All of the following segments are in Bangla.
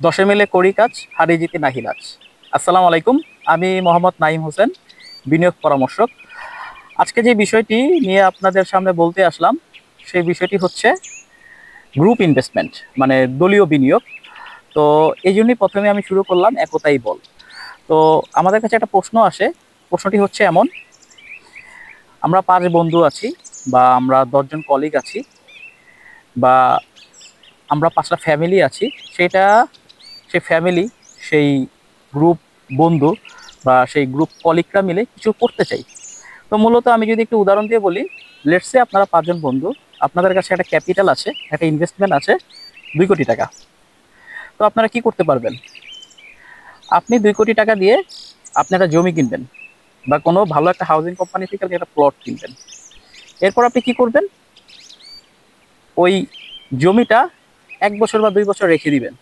দশে মিলে করি কাজ, হারিয়ে জিতি নাহি লাজ। আসসালামু আলাইকুম, আমি মোহাম্মদ নাইম হোসেন, বিনিয়োগ পরামর্শক। আজকে যে বিষয়টি নিয়ে আপনাদের সামনে বলতে আসলাম, সেই বিষয়টি হচ্ছে গ্রুপ ইনভেস্টমেন্ট, মানে দলীয় বিনিয়োগ। তো এই জন্যই প্রথমে আমি শুরু করলাম একতাই বল। তো আমাদের কাছে একটা প্রশ্ন আসে, প্রশ্নটি হচ্ছে এমন: আমরা 5 বন্ধু আছি, বা আমরা 10জন কলিগ আছি, বা আমরা 5টা ফ্যামিলি আছি। সেটা সেই ফ্যামিলি, সেই গ্রুপ বন্ধু বা সেই গ্রুপ কলিগরা মিলে কিছু করতে চাই। তো মূলত আমি যদি একটু উদাহরণ দিয়ে বলি, লেটসে আপনারা 5জন বন্ধু, আপনাদের কাছে একটা ক্যাপিটাল আছে, একটা ইনভেস্টমেন্ট আছে 2 কোটি টাকা। তো আপনারা কি করতে পারবেন? আপনি 2 কোটি টাকা দিয়ে আপনি একটা জমি কিনবেন, বা কোনো ভালো একটা হাউজিং কোম্পানি থেকে আপনি একটা প্লট কিনবেন। এরপর আপনি কি করবেন? ওই জমিটা 1 বছর বা 2 বছর রেখে দিবেন।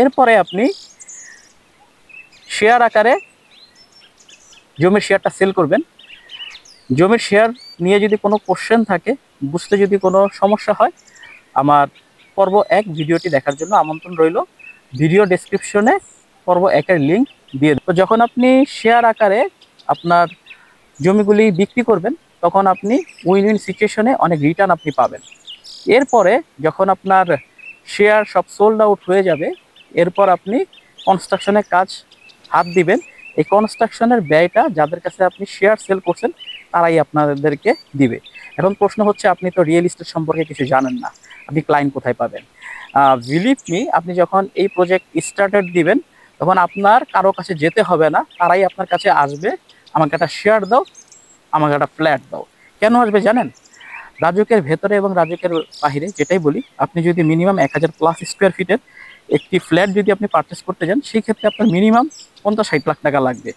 এরপরে আপনি শেয়ার আকারে জমির শেয়ারটা সেল করবেন। জমির শেয়ার নিয়ে যদি কোনো কোশ্চেন থাকে, বুঝতে যদি কোনো সমস্যা হয়, আমার পর্ব 1 ভিডিওটি দেখার জন্য আমন্ত্রণ রইল। ভিডিও ডেসক্রিপশনে পর্ব 1-এর লিঙ্ক দিয়ে দেব। তো যখন আপনি শেয়ার আকারে আপনার জমিগুলি বিক্রি করবেন, তখন আপনি উইন উইন সিচুয়েশনে অনেক রিটার্ন আপনি পাবেন। এরপরে যখন আপনার শেয়ার সব সোল্ড আউট হয়ে যাবে, এরপর আপনি কনস্ট্রাকশনের কাজ হাত দিবেন। এই কনস্ট্রাকশনের ব্যয়টা যাদের কাছে আপনি শেয়ার সেল করছেন, তারাই আপনাদেরকে দিবে। এখন প্রশ্ন হচ্ছে, আপনি তো রিয়েল এস্টেট সম্পর্কে কিছু জানেন না, আপনি ক্লায়েন্ট কোথায় পাবেন? বিলিভ মি, আপনি যখন এই প্রজেক্ট স্টার্টেড দিবেন, তখন আপনার কারো কাছে যেতে হবে না, তারাই আপনার কাছে আসবে, আমাকে একটা শেয়ার দাও, আমাকে একটা ফ্ল্যাট দাও। কেন আসবে জানেন? রাজুকের ভেতরে এবং রাজুকের বাহিরে, যেটাই বলি, আপনি যদি মিনিমাম 1000+ স্কোয়ার ফিটের একটি ফ্ল্যাট যদি আপনি পারচেস করতে যান, সেই ক্ষেত্রে আপনার মিনিমাম 50-60 লাখ টাকা লাগবে।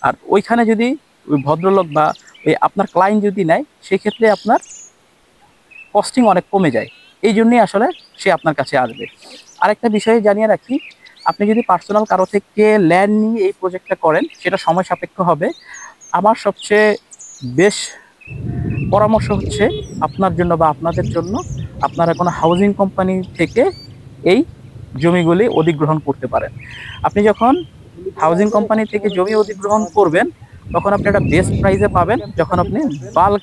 আর ওইখানে যদি ওই ভদ্রলোক বা ওই আপনার ক্লায়েন্ট যদি নেয়, সেই ক্ষেত্রে আপনার কস্টিং অনেক কমে যায়। এই জন্যই আসলে সে আপনার কাছে আসবে। আরেকটা বিষয় জানিয়ে রাখি, আপনি যদি পার্সোনাল কারো থেকে ল্যান্ড নিয়ে এই প্রজেক্টটা করেন, সেটা সময় সাপেক্ষ হবে। আমার সবচেয়ে বেশ পরামর্শ হচ্ছে আপনার জন্য বা আপনাদের জন্য, আপনারা কোনো হাউজিং কোম্পানি থেকে এই জমিগুলি অধিগ্রহণ করতে পারেন। আপনি যখন হাউজিং কোম্পানি থেকে জমি অধিগ্রহণ করবেন, তখন আপনি একটা বেস্ট প্রাইসে পাবেন যখন আপনি বাল্ক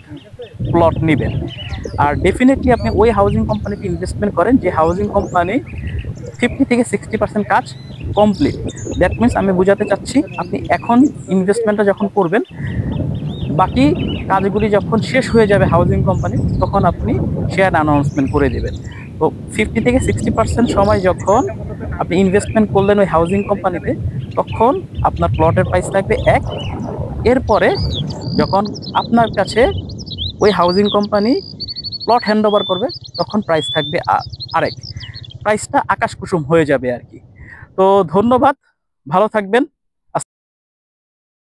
প্লট নেবেন। আর ডেফিনেটলি আপনি ওই হাউজিং কোম্পানিতে ইনভেস্টমেন্ট করেন যে হাউজিং কোম্পানি 50 থেকে 60% কাজ কমপ্লিট। দ্যাট মিনস, আমি বোঝাতে চাচ্ছি, আপনি এখন ইনভেস্টমেন্টটা যখন করবেন, বাকি কাজগুলি যখন শেষ হয়ে যাবে হাউজিং কোম্পানি, তখন আপনি শেয়ার অ্যানাউন্সমেন্ট করে দেবেন। তো 50 থেকে 60% সময় যখন আপনি ইনভেস্টমেন্ট করলেন ওই হাউজিং কোম্পানিতে, তখন আপনার প্লটের প্রাইস থাকবে 1। এরপরে যখন আপনার কাছে ওই housing company plot hand over করবে, তখন প্রাইস থাকবে আরেক। প্রাইসটা আকাশ কুসুম হয়ে যাবে আর কি। তো ধন্যবাদ, ভালো থাকবেন।